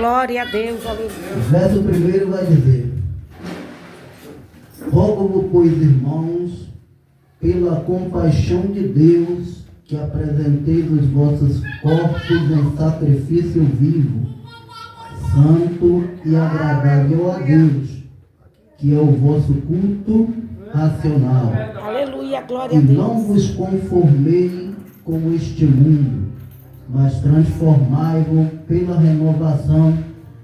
Glória a Deus, aleluia. O verso 1 vai dizer: rogo-vos, pois, irmãos, pela compaixão de Deus, que apresenteis os vossos corpos em sacrifício vivo, santo e agradável a Deus, que é o vosso culto racional. Aleluia, glória a E não Deus. vos conformei com este mundo, mas transformai-vos pela renovação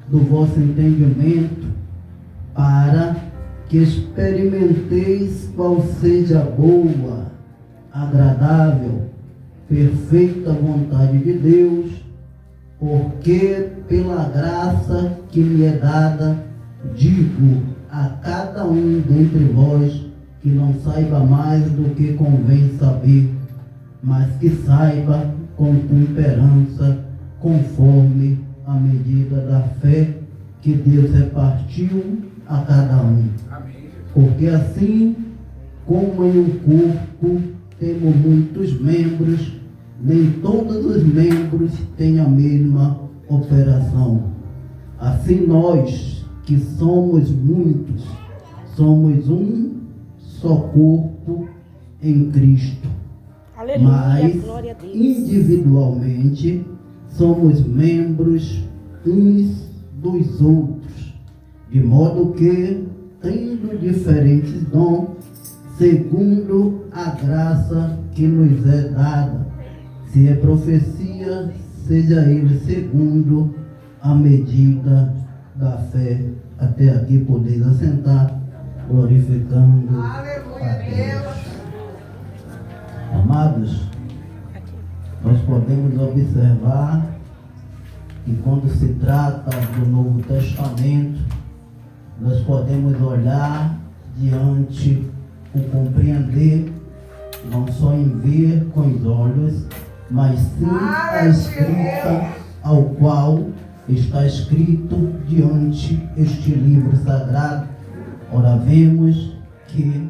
do vosso entendimento, para que experimenteis qual seja a boa, agradável, perfeita vontade de Deus, porque pela graça que me é dada, digo a cada um dentre vós que não saiba mais do que convém saber, mas que saiba com temperança, conforme a medida da fé que Deus repartiu a cada um. Porque assim como em um corpo temos muitos membros, nem todos os membros têm a mesma operação. Assim nós, que somos muitos, somos um só corpo em Cristo. Aleluia, Mas glória a Deus. individualmente somos membros uns dos outros, de modo que, tendo diferentes dons, segundo a graça que nos é dada, se é profecia, seja ele segundo a medida da fé. Até aqui podeis assentar, glorificando a Deus. Amados, nós podemos observar que quando se trata do Novo Testamento, nós podemos olhar diante o compreender, não só em ver com os olhos, mas sim a escrita ao qual está escrito diante este livro sagrado. Ora, vemos que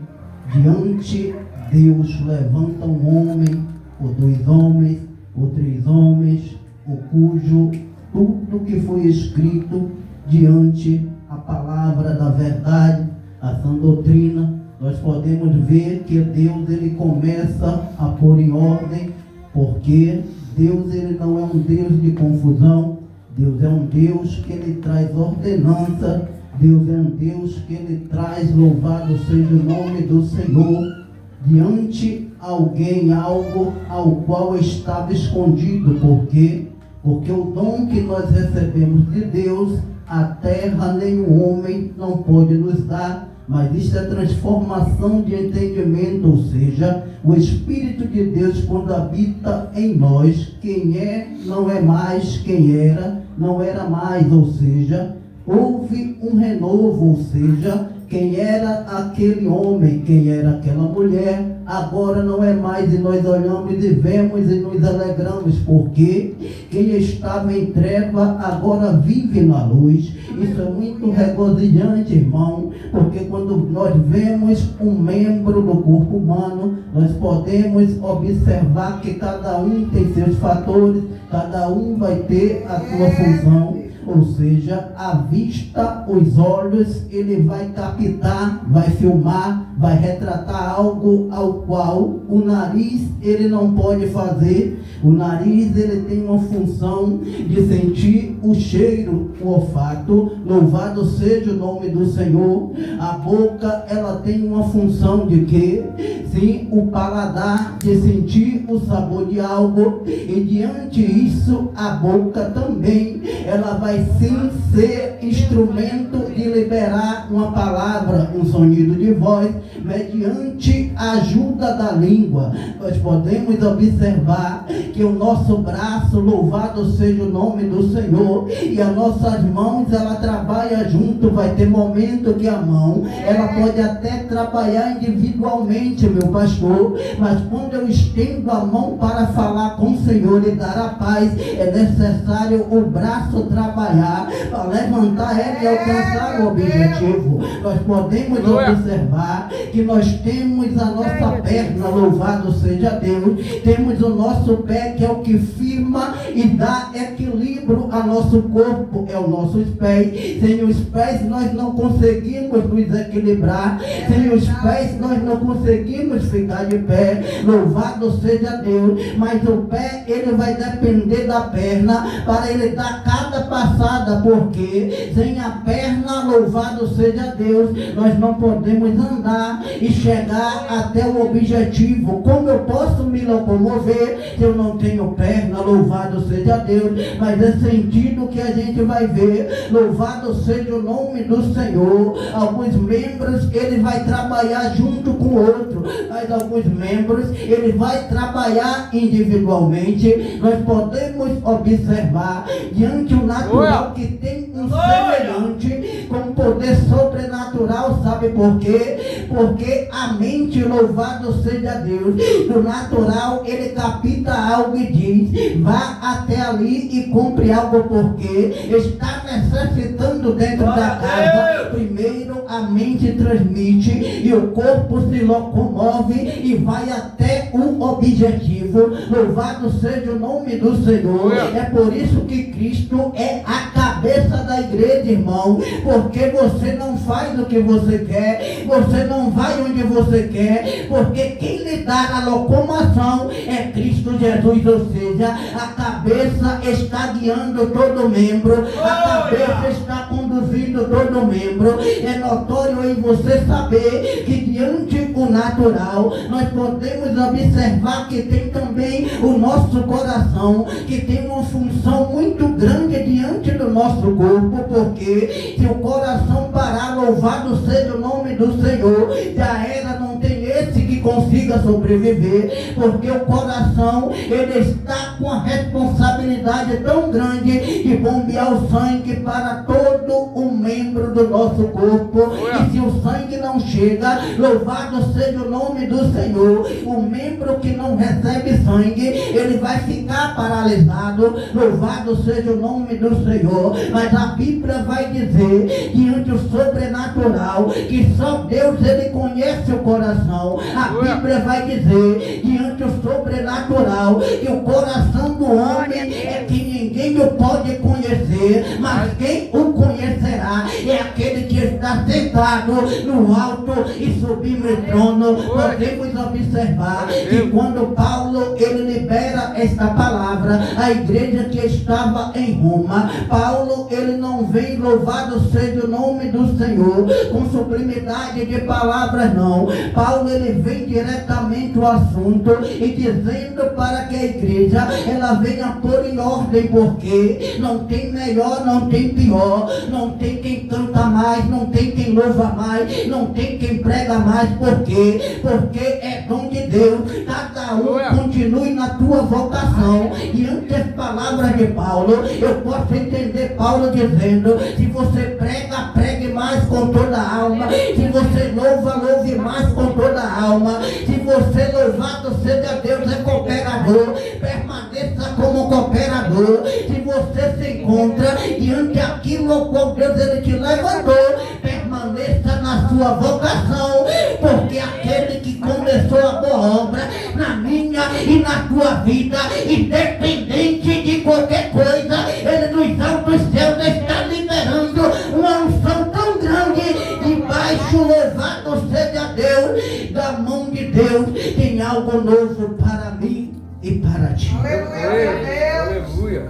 diante Deus levanta um homem, ou dois homens, ou três homens, o cujo tudo que foi escrito diante a palavra da verdade, a sã doutrina, nós podemos ver que Deus ele começa a pôr em ordem, porque Deus ele não é um Deus de confusão. Deus é um Deus que ele traz ordenança. Deus é um Deus que ele traz, louvado seja o nome do Senhor, diante alguém algo ao qual estava escondido. Por quê? Porque o dom que nós recebemos de Deus, a terra nem o homem não pode nos dar, mas isto é transformação de entendimento, ou seja, o Espírito de Deus quando habita em nós, quem é não é mais quem era, não era mais, ou seja, houve um renovo, ou seja, quem era aquele homem, quem era aquela mulher, agora não é mais, e nós olhamos e vemos e nos alegramos, porque quem estava em treva agora vive na luz. Isso é muito regozijante, irmão, porque quando nós vemos um membro do corpo humano, nós podemos observar que cada um tem seus fatores, cada um vai ter a sua função. Ou seja, a vista, os olhos, ele vai captar, vai filmar, vai retratar algo ao qual o nariz ele não pode fazer. O nariz ele tem uma função de sentir o cheiro, o olfato. Louvado seja o nome do Senhor. A boca ela tem uma função de quê? Sim, o paladar, de sentir o sabor de algo. E diante disso, a boca também ela vai sim ser instrumento de liberar uma palavra, um sonido de voz, mediante a ajuda da língua. Nós podemos observar que o nosso braço, louvado seja o nome do Senhor, e as nossas mãos, ela trabalha junto. Vai ter momento que a mão, ela pode até trabalhar individualmente, meu pastor, mas quando eu estendo a mão para falar com o Senhor e dar a paz, é necessário o braço trabalhar para levantar ela e alcançar para o objetivo. Nós podemos observar que nós temos a nossa perna, louvado seja Deus, temos o nosso pé que é o que firma e dá equilíbrio ao nosso corpo, é os nossos pés. Sem os pés nós não conseguimos nos equilibrar, sem os pés nós não conseguimos ficar de pé, louvado seja Deus. Mas o pé ele vai depender da perna para ele dar cada passada, porque sem a perna, louvado seja Deus, nós não podemos andar e chegar até o objetivo. Como eu posso me locomover se eu não tenho perna? Louvado seja Deus. Mas é sentido que a gente vai ver, louvado seja o nome do Senhor. Alguns membros ele vai trabalhar junto com o outro, mas alguns membros ele vai trabalhar individualmente. Nós podemos observar diante o natural que tem um semelhante com poder sobrenatural. Sabe por quê? Porque a mente, louvado seja Deus, do natural ele capta algo e diz: vá até ali e compre algo, porque está necessitando dentro da casa. Primeiro a mente transmite e o corpo se locomove e vai até o objetivo. Louvado seja o nome do Senhor. É por isso que Cristo é a cabeça da igreja, irmão, porque você não faz o que você quer, você não vai onde você quer, porque quem lhe dá a locomoção é Cristo Jesus. Ou seja, a cabeça está guiando todo membro, a cabeça está conduzindo todo membro. É notório em você saber que diante do natural nós podemos observar que tem também o nosso coração, que tem uma função muito grande diante do nosso corpo, porque se o coração parar, louvado seja o nome do Senhor, já era, não tem esse que consiga sobreviver, porque o coração ele está com a responsabilidade tão grande de bombear o sangue para todo o membro do nosso corpo. E se o sangue não chega, louvado seja o nome do Senhor, o membro que não recebe sangue, ele vai ficar paralisado. Louvado seja o nome do Senhor. Mas a Bíblia vai dizer, diante do sobrenatural, que só Deus ele conhece o coração. A Bíblia vai dizer, diante do sobrenatural, que o coração do homem é que ninguém o pode conhecer, mas quem o conhecerá é aquele que está sentado no alto e sublime trono. Podemos observar que quando Paulo ele libera esta palavra, a igreja que estava em Roma, Paulo ele não vem, louvado seja o nome do Senhor, com sublimidade de palavras, não. Paulo ele vem diretamente ao assunto e dizendo para que a igreja ela venha pôr em ordem, porque não tem melhor, não tem pior, não tem quem canta mais, não tem quem louva mais, não tem quem prega mais. Por quê? Porque é dom de Deus. Cada um continue na tua vocação. Diante das palavras de Paulo, eu posso entender Paulo dizendo: se você prega, pregue mais com toda a alma. Se você louva, louve mais com toda a alma. Se você, louvado seja Deus, é cooperador, permaneça como cooperador. Se você se encontra diante daquilo qual Deus ele te levantou, permaneça na sua vocação, porque aquele que começou a boa obra na minha e na tua vida, independente de qualquer coisa, ele nos altos céus está liberando uma unção tão grande debaixo, louvado seja Deus, da mão de Deus tem algo novo para mim e para ti. Aleluia.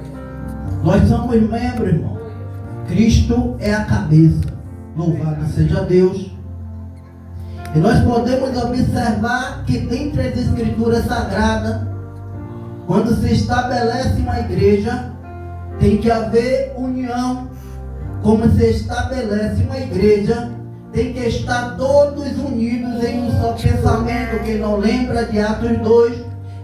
Nós somos membros, irmão. Cristo é a cabeça. Louvado seja Deus. E nós podemos observar que dentro das Escrituras Sagradas, quando se estabelece uma igreja, tem que haver união. Como se estabelece uma igreja, tem que estar todos unidos em um só pensamento. Quem não lembra de Atos 2,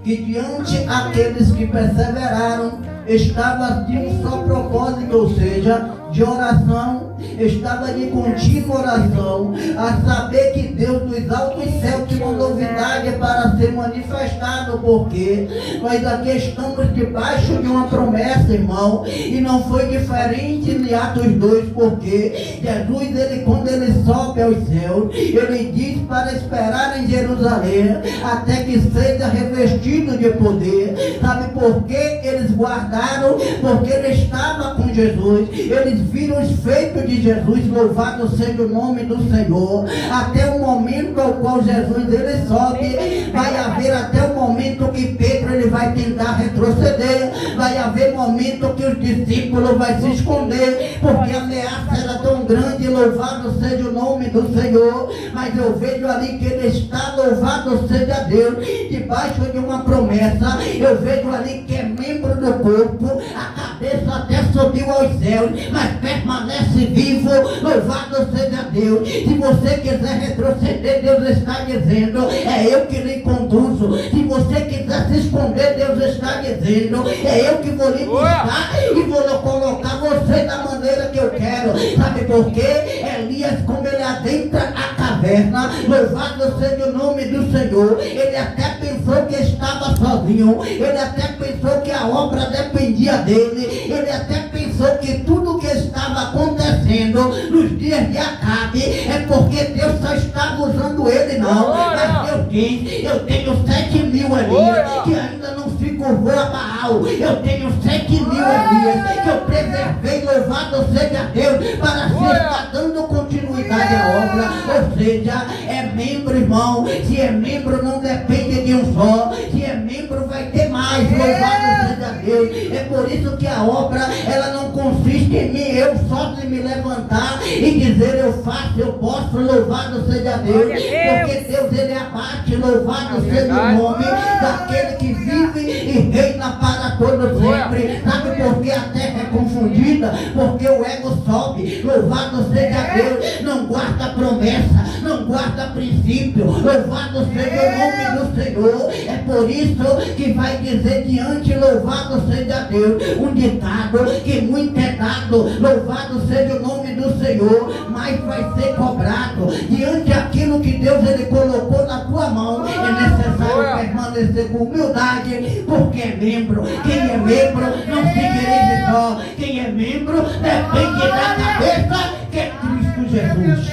que diante aqueles que perseveraram, estava de um só propósito, ou seja, de oração, estava de contínua oração, a saber que Deus dos altos céus tinha uma novidade para ser manifestado, porque nós aqui estamos debaixo de uma promessa, irmão, e não foi diferente em Atos 2, porque Jesus, quando ele sobe aos céus, ele diz para esperar em Jerusalém, até que seja revestido de poder. Sabe por que eles guardaram? Porque ele estava com Jesus, eles viram os feitos de Jesus, louvado seja o nome do Senhor, até o momento ao qual Jesus ele sobe, vai haver até o momento que Pedro ele vai tentar retroceder, vai haver momento que os discípulos vai se esconder, porque a ameaça era tão grande, louvado seja o nome do Senhor, mas eu vejo ali que ele está, louvado seja Deus, debaixo de uma promessa, eu vejo ali que é membro do corpo, a cabeça até subiu aos céus, mas permanece vivo, louvado seja Deus. Se você quiser retroceder, Deus está dizendo, é eu que lhe conduzo. Se você quiser se esconder, Deus está dizendo, é eu que vou lhe buscar e vou colocar você da maneira que eu quero. Sabe por quê? Elias, como ele adentra a caverna, louvado seja o nome do Senhor, ele até pensou que estava sozinho, ele até pensou que a obra dependia dele, ele até pensou que tudo que estava acontecendo nos dias de Acabe é porque Deus só estava usando ele, não. Mas Deus diz, eu tenho 7.000 Elias que ainda não se curvou a Baal, eu tenho 7.000 Elias que eu preservei, louvado seja Deus, para se estar dando continuidade à obra. Ou seja, é membro, irmão, se é membro não depende de um só, se é membro vai ter mais, louvado seja Deus. É por isso que a obra, ela não consiste em mim, eu só de me levantar e dizer eu faço, eu posso, louvado seja Deus, porque Deus ele abate, louvado seja o nome daquele que vive e reina para todo sempre. Sabe por que a terra é confundida? Porque o ego sobe, louvado seja Deus, não guarda promessa, não guarda princípio, louvado seja o nome do Senhor. É por isso que vai dizer diante, louvado seja Deus, um ditado que muito é dado, louvado seja o nome do Senhor, mas vai ser cobrado. Diante daquilo que Deus ele colocou na tua mão, é necessário permanecer com humildade, porque é membro. Quem é membro não se dirige só, quem é membro depende da cabeça, que é Cristo Jesus.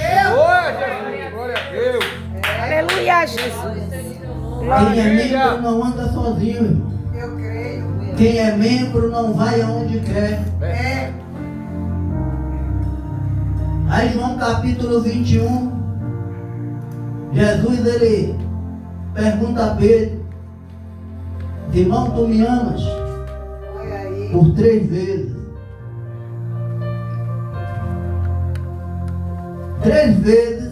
Glória a Deus. Aleluia, Jesus. Quem é membro não anda sozinho, irmão. Eu creio. Quem é membro não vai aonde quer. Aí João capítulo 21, Jesus ele pergunta a Pedro, irmão, tu me amas? Olha aí. Por 3 vezes. 3 vezes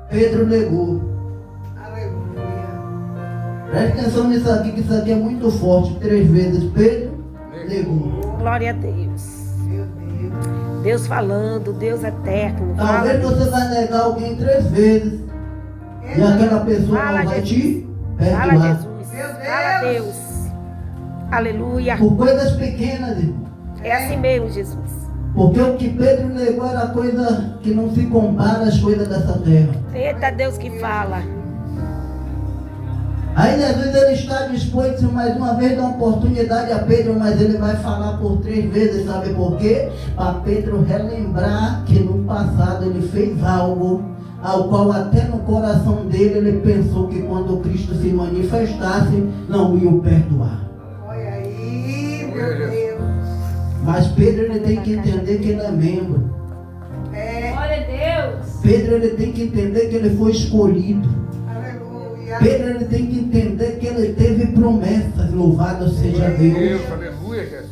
Pedro negou. Aleluia. Presta atenção nisso aqui, que isso aqui é muito forte. 3 vezes Pedro negou. Glória a Deus. Meu Deus. Deus falando, Deus eterno. Talvez você vai negar alguém 3 vezes e aquela pessoa Fala, não vai te Fala, perdoar. Jesus. Meu Deus. Fala, Deus. Aleluia. Por coisas pequenas, irmão. É assim mesmo, Jesus. Porque o que Pedro negou era coisa que não se compara às coisas dessa terra. Eita, Deus que fala. Aí Jesus ele está disposto mais uma vez dar uma oportunidade a Pedro, mas ele vai falar por 3 vezes, sabe por quê? Para Pedro relembrar que no passado ele fez algo ao qual até no coração dele ele pensou que quando Cristo se manifestasse, não ia o perdoar. Olha aí, meu Deus. Mas Pedro ele tem que entender que ele é membro. Glória a Deus. Pedro ele tem que entender que ele foi escolhido. Aleluia. Pedro ele tem que entender que ele teve promessas, louvado seja Deus. Deus, aleluia, Jesus.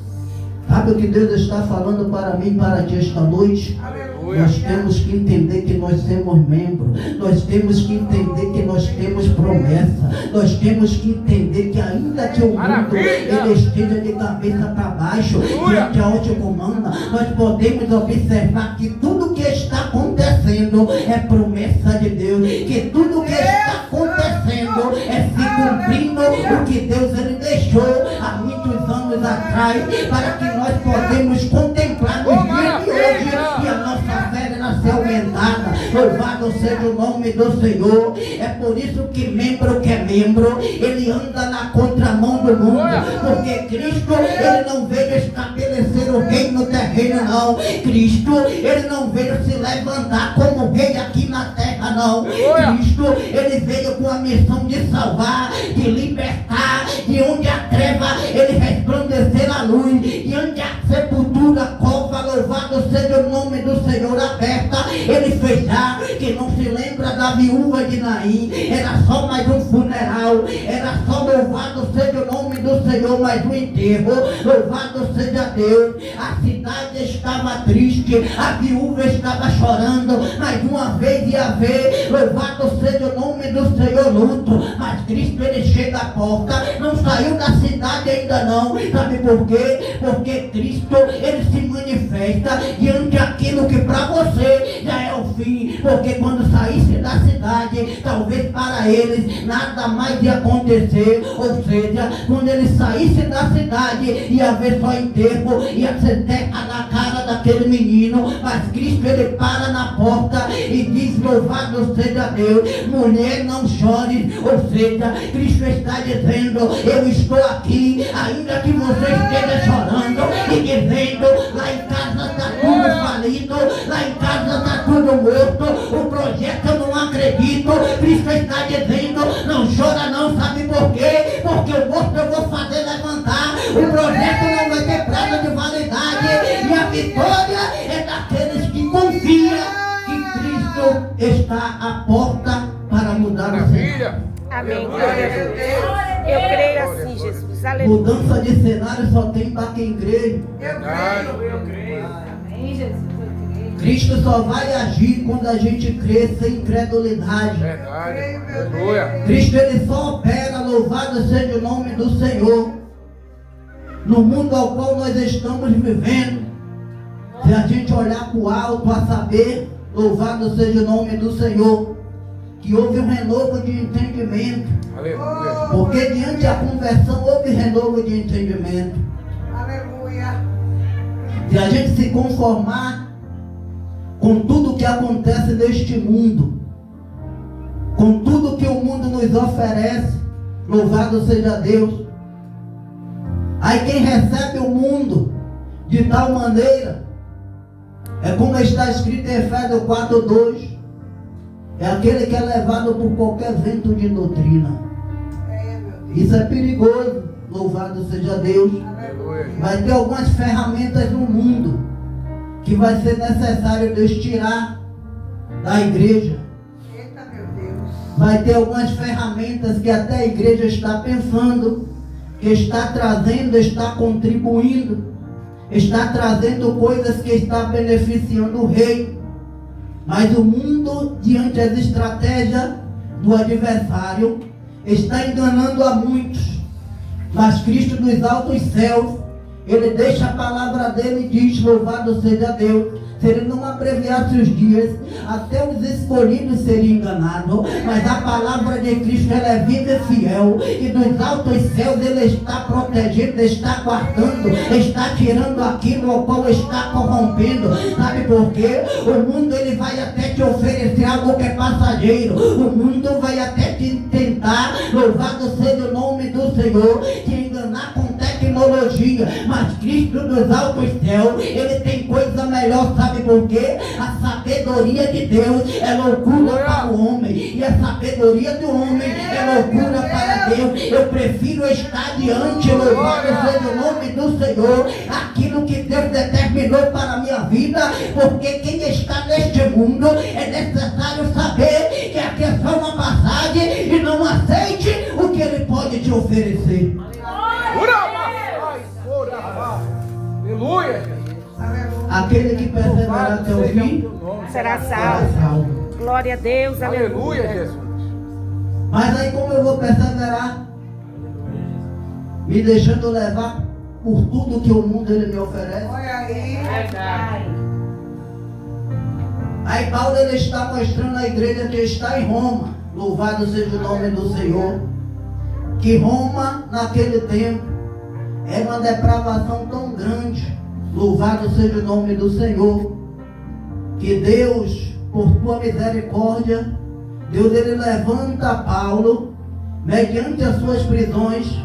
Sabe o que Deus está falando para mim, para ti esta noite? Aleluia. Nós temos que entender que nós somos membros. Nós temos que entender que nós temos promessa. Nós temos que entender que ainda que o mundo ele esteja de cabeça para baixo, diante aonde comanda, nós podemos observar que tudo que está acontecendo é promessa de Deus. Que tudo que está acontecendo é se cumprindo o que Deus ele deixou há muitos anos nos atrai, para que nós podemos contemplar no dia de hoje e a nossa fé ela ser aumentada. Louvado seja o nome do Senhor. É por isso que membro que é membro, ele anda na contramão do mundo, porque Cristo, ele não veio estabelecer o reino terreno, não. Cristo, ele não veio se levantar como rei aqui na terra, não. Cristo, ele veio com a missão de salvar, de libertar, de onde a treva, ele resplandecer a luz, de onde a sepultura, cova, louvado seja o nome do Senhor, aberta, ele fez já, que não se lembra da viúva de Naim, era só mais um funeral, era só louvado seja o nome do Senhor, mais um enterro, louvado seja Deus. A cidade estava triste, a viúva estava chorando, mais uma vez ia ver, louvado seja o nome do Senhor, luto, mas Cristo ele chega à porta, não saiu da cidade ainda não, sabe por quê? Porque Cristo ele se manifesta diante daquilo que para você já é o fim, porque quando saísse da cidade, talvez para eles nada mais ia acontecer, ou seja, quando ele saísse da cidade, ia haver só enterro, ia ser terra na cara daquele menino, mas Cristo ele para na porta e diz, louvado seja Deus, mulher não chore, ou seja, Cristo está dizendo, eu estou aqui, ainda que você esteja chorando e dizendo, lá em casa está tudo falido, lá em casa está tudo morto, o projeto eu não acredito, Cristo está dizendo, não chora não, sabe por quê? Porque o morto eu vou fazer levantar, o projeto não vai ter prazo de validade, e a vitória é daqueles que confiam que Cristo está à porta para mudar o cenário. Amém. Glória a Deus. Eu creio assim, Jesus. Aleluia. Mudança de cenário só tem para quem crê. Eu creio. Amém, Jesus. Eu creio. Cristo só vai agir quando a gente crê sem incredulidade. Verdade. Aleluia. Cristo ele só opera, louvado seja o nome do Senhor, no mundo ao qual nós estamos vivendo. Se a gente olhar para o alto, a saber, louvado seja o nome do Senhor, que houve um renovo de entendimento. Aleluia. Porque diante da conversão houve renovo de entendimento. Aleluia. Se a gente se conformar com tudo que acontece neste mundo, com tudo que o mundo nos oferece, louvado seja Deus. Aí quem recebe o mundo de tal maneira, é como está escrito em Efésios 4:2, é aquele que é levado por qualquer vento de doutrina. Meu Deus. Isso é perigoso, louvado seja Deus. Aleluia. Vai ter algumas ferramentas no mundo que vai ser necessário Deus tirar da igreja. Eita, meu Deus. Vai ter algumas ferramentas que até a igreja está pensando, que está trazendo, está contribuindo, está trazendo coisas que está beneficiando o rei. Mas o mundo, diante das estratégias do adversário, está enganando a muitos. Mas Cristo dos altos céus, ele deixa a palavra dele e diz, louvado seja Deus. Se ele não abreviasse os dias, até os escolhidos seriam enganados. Mas a palavra de Cristo ela é viva e fiel. E dos altos céus ele está protegendo, está guardando, está tirando aquilo ao qual está corrompendo. Sabe por quê? O mundo ele vai até te oferecer algo que é passageiro. O mundo vai até te tentar, louvado seja o nome do Senhor, te enganar com tecnologia. Mas Cristo dos altos céus, ele tem coisa melhor, sabe por quê? A sabedoria de Deus é loucura para o homem, e a sabedoria do homem é loucura para Deus. Eu prefiro estar diante, louvado seja o nome do Senhor, aquilo que Deus determinou para a minha vida, porque quem está neste mundo é necessário saber que aqui é só uma passagem e não aceite o que ele pode te oferecer. Aleluia. Aquele que perseverar até o fim Será será salvo. salvo. Glória a Deus. Aleluia, Aleluia. Jesus. Mas aí como eu vou perseverar? Me deixando levar por tudo que o mundo ele me oferece. Olha aí. Aí Paulo ele está mostrando à igreja que está em Roma, louvado seja o nome do Senhor, que Roma naquele tempo É uma depravação tão grande. Louvado seja o nome do Senhor. Que Deus, por tua misericórdia, Deus ele levanta Paulo mediante as suas prisões.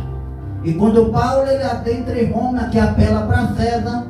E quando Paulo ele adentra em Roma, que apela para César,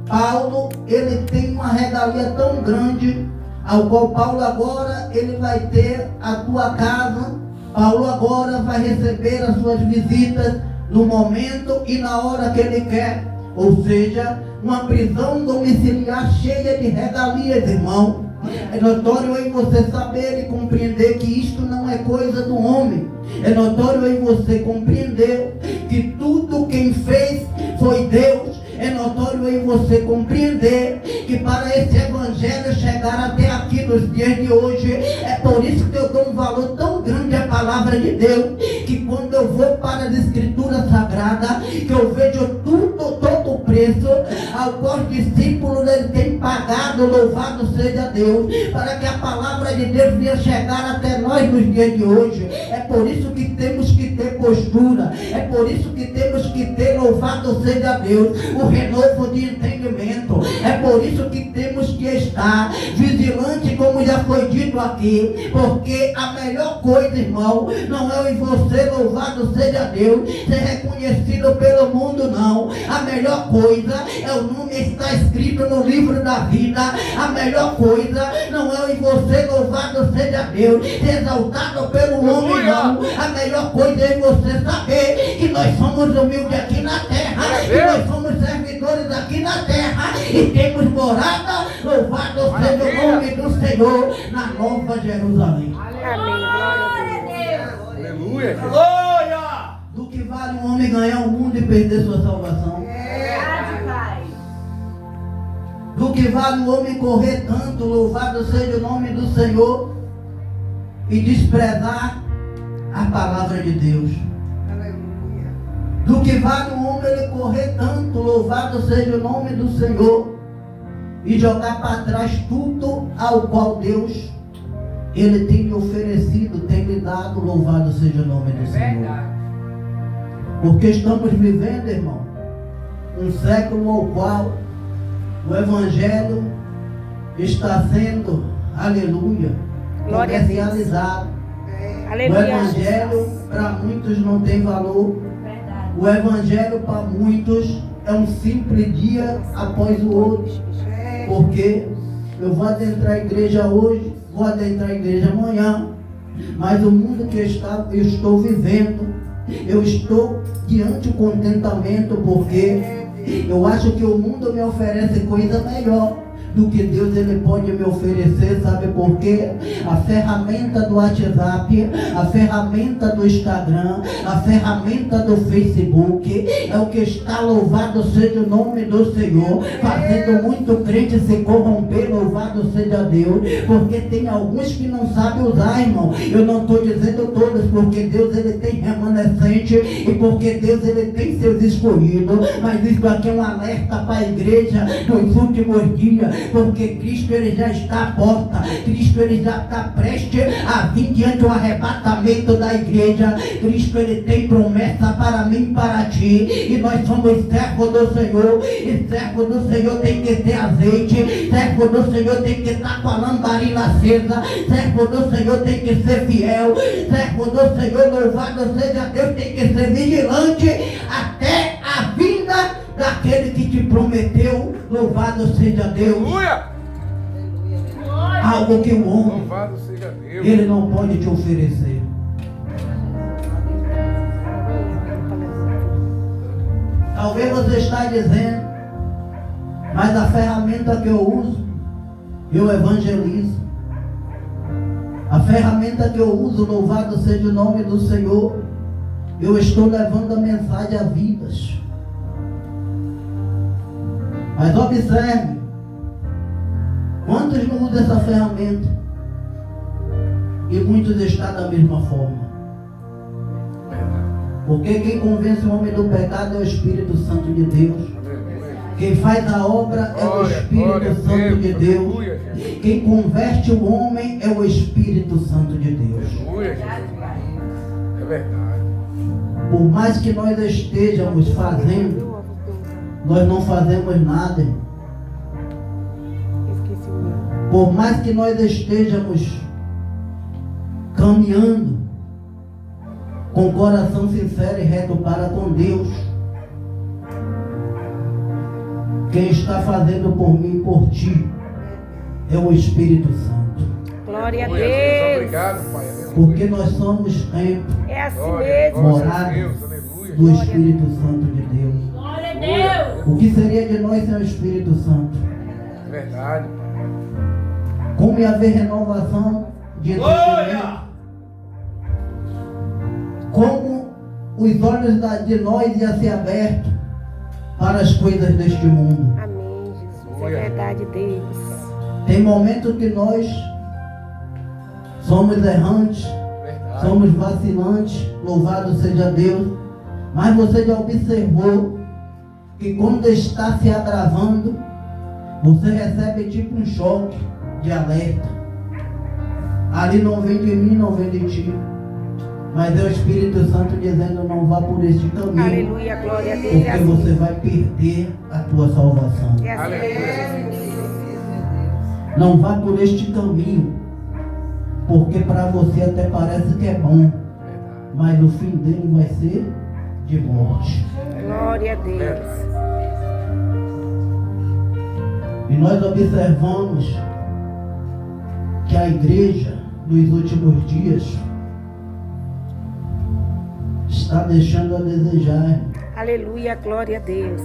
Paulo ele tem uma regalia tão grande, ao qual Paulo agora ele vai ter a tua casa. Paulo agora vai receber as suas visitas no momento e na hora que ele quer. Ou seja, uma prisão domiciliar cheia de regalias, irmão. É notório em você saber e compreender que isto não é coisa do homem. É notório em você compreender que tudo quem fez foi Deus. É notório em você compreender que para esse evangelho chegar até aqui nos dias de hoje, é por isso que eu dou um valor tão grande à palavra de Deus, que quando eu vou para as escrituras sagradas, que eu vejo todo o preço ao qual os discípulos eles têm pagado, louvado seja Deus, para que a palavra de Deus venha chegar até nós nos dias de hoje. É por isso que temos que ter postura, é por isso que temos que ter, louvado seja Deus, o renovo de entendimento. É por isso que temos que estar vigilante, como já foi dito aqui, porque a melhor coisa, irmão, não é em você, louvado seja Deus, ser reconhecido pelo mundo, não. A melhor coisa é o nome estar escrito no livro da vida. A melhor coisa não é em você, louvado seja Deus, ser exaltado pelo homem, não. A melhor coisa é em você saber que nós somos humildes aqui na terra, que nós somos servidores aqui na terra e temos morada, louvado seja o nome do Senhor, na Nova Jerusalém. Aleluia. Glória! Do que vale um homem ganhar o mundo e perder sua salvação? Do que vale o homem correr tanto, louvado seja o nome do Senhor, e desprezar a palavra de Deus? Do que vale um homem ele correr tanto, louvado seja o nome do Senhor, e jogar para trás tudo ao qual Deus ele tem lhe oferecido, tem lhe dado, louvado seja o nome do Senhor. Porque estamos vivendo, irmão, um século ao qual o Evangelho está sendo, aleluia, comercializado. O Evangelho para muitos não tem valor. O Evangelho para muitos é um simples dia após o outro. Porque eu vou adentrar a igreja hoje, vou adentrar a igreja amanhã, mas o mundo que eu estou vivendo, eu estou diante do contentamento, porque eu acho que o mundo me oferece coisa melhor do que Deus ele pode me oferecer. Sabe por quê? A ferramenta do WhatsApp, a ferramenta do Instagram, a ferramenta do Facebook é o que está, louvado seja o nome do Senhor, fazendo muito crente se corromper, louvado seja Deus, porque tem alguns que não sabem usar, irmão. Eu não estou dizendo todos, porque Deus ele tem remanescente e porque Deus ele tem seus escolhidos, mas isso aqui é um alerta para a igreja nos últimos dias, porque Cristo ele já está à porta, Cristo ele já está prestes a vir diante do arrebatamento da igreja. Cristo ele tem promessa para mim e para ti, e nós somos servos do Senhor, e servo do Senhor tem que ter azeite, servo do Senhor tem que estar com a lamparina acesa, servo do Senhor tem que ser fiel, servo do Senhor, louvado seja Deus, tem que ser vigilante até a vinda daquele que te prometeu, louvado seja Deus. Aleluia. Algo que o homem Louvado seja Deus. ele não pode te oferecer. Talvez você está dizendo, mas a ferramenta que eu uso, eu evangelizo. A ferramenta que eu uso, louvado seja o nome do Senhor, eu estou levando a mensagem a vidas. Mas observe, quantos não usam essa ferramenta? E muitos estão da mesma forma. Porque quem convence o homem do pecado é o Espírito Santo de Deus. Quem faz a obra é o Espírito Santo de Deus. Quem converte o homem é o Espírito Santo de Deus. É verdade. Por mais que nós estejamos fazendo, nós não fazemos nada. Esqueci o meu. Por mais que nós estejamos caminhando com coração sincero e reto para com Deus, quem está fazendo por mim e por ti é o Espírito Santo. Glória a Aleluia, Deus. obrigado, Pai. Aleluia. Porque nós somos templo É assim Glória, mesmo. glória a Morada Deus, aleluia. do Espírito Santo de Deus. Glória a Deus. O que seria de nós sem o Espírito Santo? Verdade, Pai. Como ia haver renovação de entendimento? Como os olhos de nós iam ser abertos para as coisas deste mundo? Amém, Jesus. É verdade, Deus. Tem momentos que nós somos errantes, Verdade. somos vacilantes, louvado seja Deus. Mas você já observou que quando está se agravando, você recebe tipo um choque de alerta. Ali não vem de mim, não vem de ti. Mas é o Espírito Santo dizendo: não vá por este caminho, Aleluia, glória a Deus. porque É assim. você vai perder a tua salvação. É assim Aleluia. mesmo. Não vá por este caminho, porque para você até parece que é bom, mas o fim dele vai ser de morte. Glória a Deus. E nós observamos que a igreja dos últimos dias está deixando a desejar. Aleluia, glória a Deus.